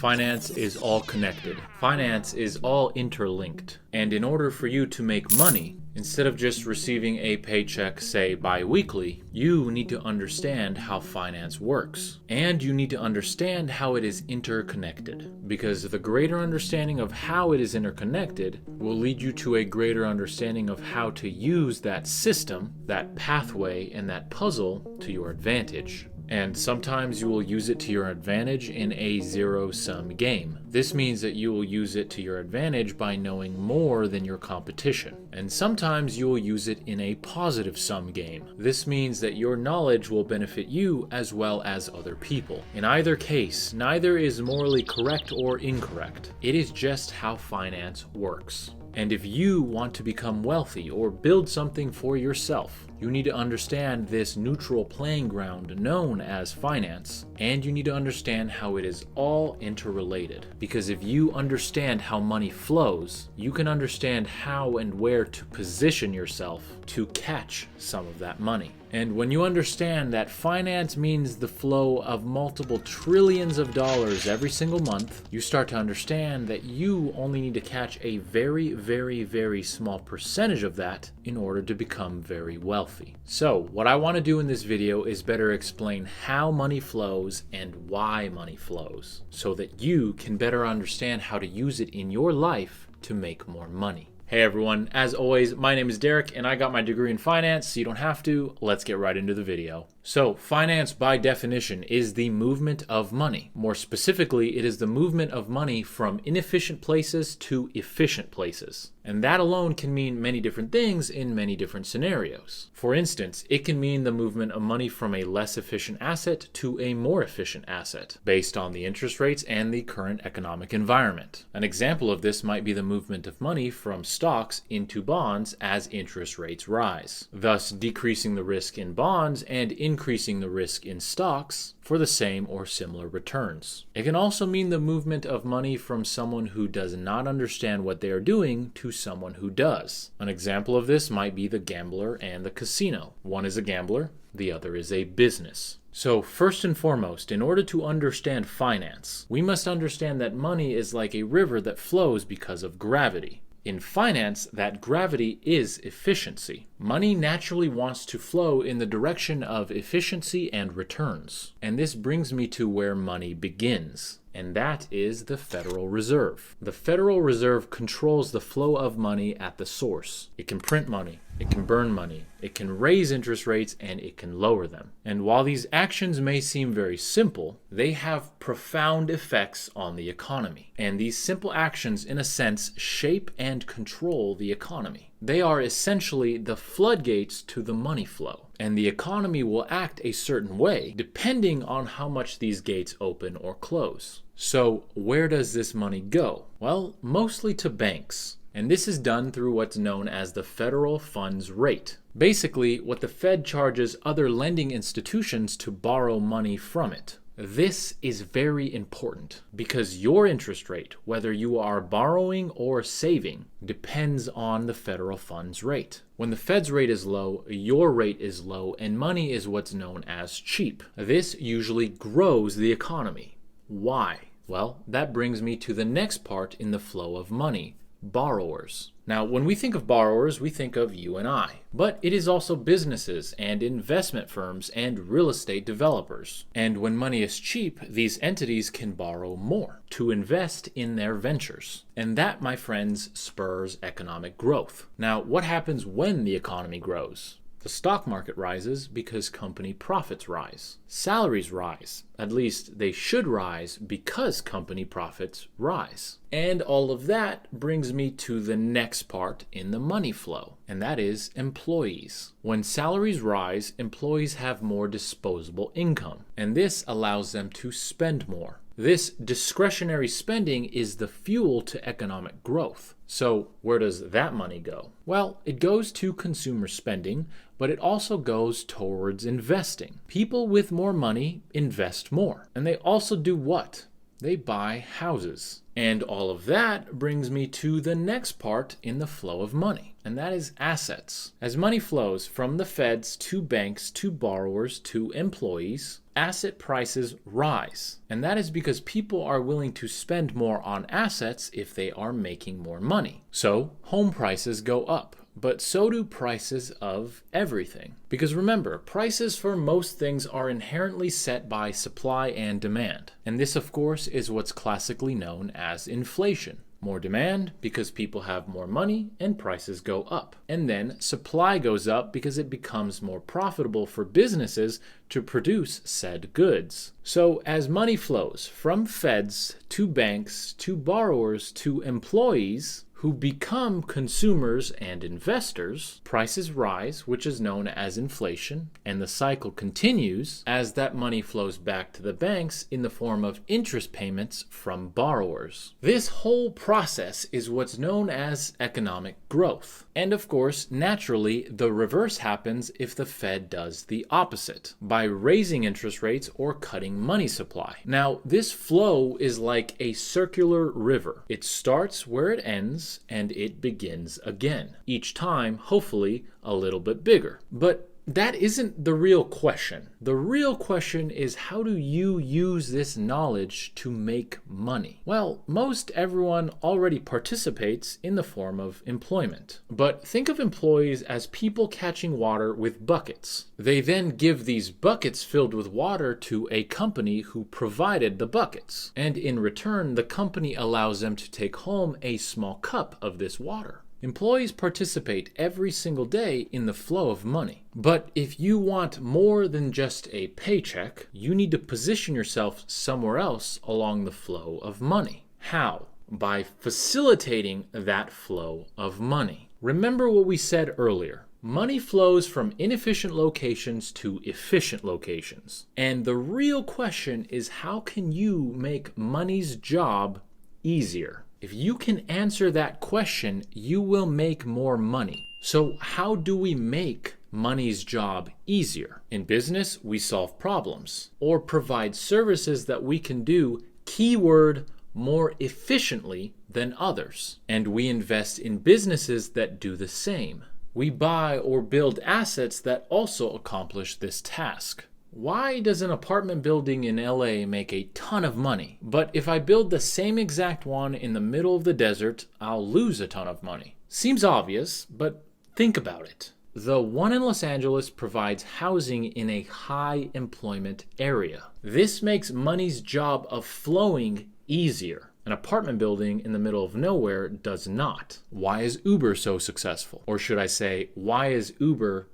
Finance is all connected. Finance is all interlinked. And in order for you to make money, instead of just receiving a paycheck, say, bi-weekly, you need to understand how finance works. And you need to understand how it is interconnected. Because the greater understanding of how it is interconnected will lead you to a greater understanding of how to use that system, that pathway, and that puzzle to your advantage. And sometimes you will use it to your advantage in a zero-sum game. This means that you will use it to your advantage by knowing more than your competition. And sometimes you will use it in a positive-sum game. This means that your knowledge will benefit you as well as other people. In either case, neither is morally correct or incorrect. It is just how finance works. And if you want to become wealthy or build something for yourself, you need to understand this neutral playing ground known as finance, and you need to understand how it is all interrelated. Because if you understand how money flows, you can understand how and where to position yourself to catch some of that money. And when you understand that finance means the flow of multiple trillions of dollars every single month, you start to understand that you only need to catch a very, very, very small percentage of that in order to become very wealthy. So what I want to do in this video is better explain how money flows and why money flows, so that you can better understand how to use it in your life to make more money. Hey everyone, as always, my name is Derek and I got my degree in finance, so you don't have to. Let's get right into the video. So, finance by definition is the movement of money. More specifically, it is the movement of money from inefficient places to efficient places. And that alone can mean many different things in many different scenarios. For instance, it can mean the movement of money from a less efficient asset to a more efficient asset, based on the interest rates and the current economic environment. An example of this might be the movement of money from stocks into bonds as interest rates rise, thus decreasing the risk in bonds and increasing the risk in stocks for the same or similar returns. It can also mean the movement of money from someone who does not understand what they are doing to someone who does. An example of this might be the gambler and the casino. One is a gambler, the other is a business. So first and foremost, in order to understand finance, we must understand that money is like a river that flows because of gravity. In finance, that gravity is efficiency. Money naturally wants to flow in the direction of efficiency and returns. And this brings me to where money begins, and that is the Federal Reserve. The Federal Reserve controls the flow of money at the source. It can print money, it can burn money, it can raise interest rates, and it can lower them. And while these actions may seem very simple, they have profound effects on the economy. And these simple actions, in a sense, shape and control the economy. They are essentially the floodgates to the money flow. And the economy will act a certain way depending on how much these gates open or close. So where does this money go? Well, mostly to banks. And this is done through what's known as the federal funds rate. Basically, what the Fed charges other lending institutions to borrow money from it. This is very important because your interest rate, whether you are borrowing or saving, depends on the federal funds rate. When the Fed's rate is low, your rate is low, and money is what's known as cheap. This usually grows the economy. Why? Well, that brings me to the next part in the flow of money. Borrowers. Now, when we think of borrowers, we think of you and I. But it is also businesses and investment firms and real estate developers. And when money is cheap, these entities can borrow more to invest in their ventures. And that, my friends, spurs economic growth. Now, what happens when the economy grows? The stock market rises because company profits rise. Salaries rise. At least they should rise because company profits rise. And all of that brings me to the next part in the money flow, and that is employees. When salaries rise, employees have more disposable income, and this allows them to spend more. This discretionary spending is the fuel to economic growth. So where does that money go? Well, it goes to consumer spending, but it also goes towards investing. People with more money invest more. And they also do what? They buy houses. And all of that brings me to the next part in the flow of money, and that is assets. As money flows from the feds to banks to borrowers to employees, asset prices rise. And that is because people are willing to spend more on assets if they are making more money. So home prices go up. But so do prices of everything. Because remember, prices for most things are inherently set by supply and demand. And this, of course, is what's classically known as inflation. More demand because people have more money and prices go up. And then supply goes up because it becomes more profitable for businesses to produce said goods. So as money flows from feds to banks to borrowers to employees, who become consumers and investors, prices rise, which is known as inflation, and the cycle continues as that money flows back to the banks in the form of interest payments from borrowers. This whole process is what's known as economic growth. And of course, naturally, the reverse happens if the Fed does the opposite, by raising interest rates or cutting money supply. Now, this flow is like a circular river. It starts where it ends, and it begins again. Each time, hopefully, a little bit bigger. But that isn't the real question. The real question is, how do you use this knowledge to make money? Well, most everyone already participates in the form of employment. But think of employees as people catching water with buckets. They then give these buckets filled with water to a company who provided the buckets. And in return, the company allows them to take home a small cup of this water. Employees participate every single day in the flow of money. But if you want more than just a paycheck, you need to position yourself somewhere else along the flow of money. How? By facilitating that flow of money. Remember what we said earlier. Money flows from inefficient locations to efficient locations. And the real question is, how can you make money's job easier? If you can answer that question, you will make more money. So how do we make money's job easier? In business, we solve problems or provide services that we can do, keyword, more efficiently than others. And we invest in businesses that do the same. We buy or build assets that also accomplish this task. Why does an apartment building in LA make a ton of money? But if I build the same exact one in the middle of the desert, I'll lose a ton of money. Seems obvious, but think about it. The one in Los Angeles provides housing in a high employment area. This makes money's job of flowing easier. An apartment building in the middle of nowhere does not. Why is Uber so successful? Or should I say, why is Uber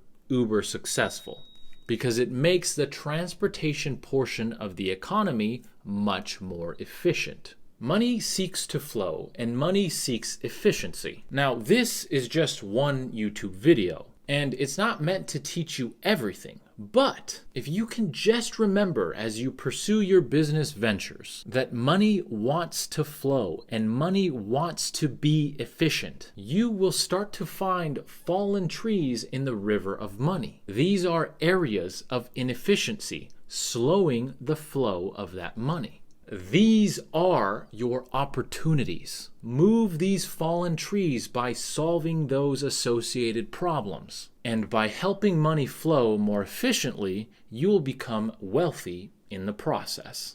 successful? Because it makes the transportation portion of the economy much more efficient. Money seeks to flow, and money seeks efficiency. Now, this is just one YouTube video, and it's not meant to teach you everything. But if you can just remember as you pursue your business ventures that money wants to flow and money wants to be efficient, you will start to find fallen trees in the river of money. These are areas of inefficiency, slowing the flow of that money. These are your opportunities. Move these fallen trees by solving those associated problems. And by helping money flow more efficiently, you will become wealthy in the process.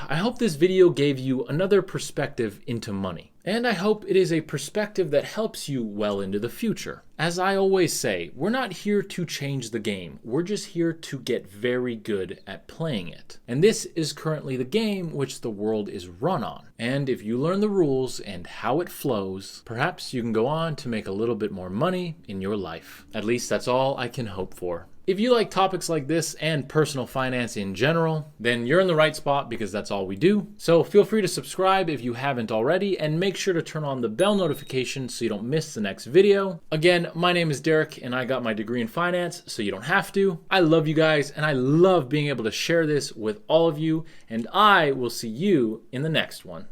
I hope this video gave you another perspective into money. And I hope it is a perspective that helps you well into the future. As I always say, we're not here to change the game. We're just here to get very good at playing it. And this is currently the game which the world is run on. And if you learn the rules and how it flows, perhaps you can go on to make a little bit more money in your life. At least that's all I can hope for. If you like topics like this and personal finance in general, then you're in the right spot because that's all we do. So feel free to subscribe if you haven't already, and make sure to turn on the bell notification so you don't miss the next video. Again, my name is Derek and I got my degree in finance, so you don't have to. I love you guys and I love being able to share this with all of you, and I will see you in the next one.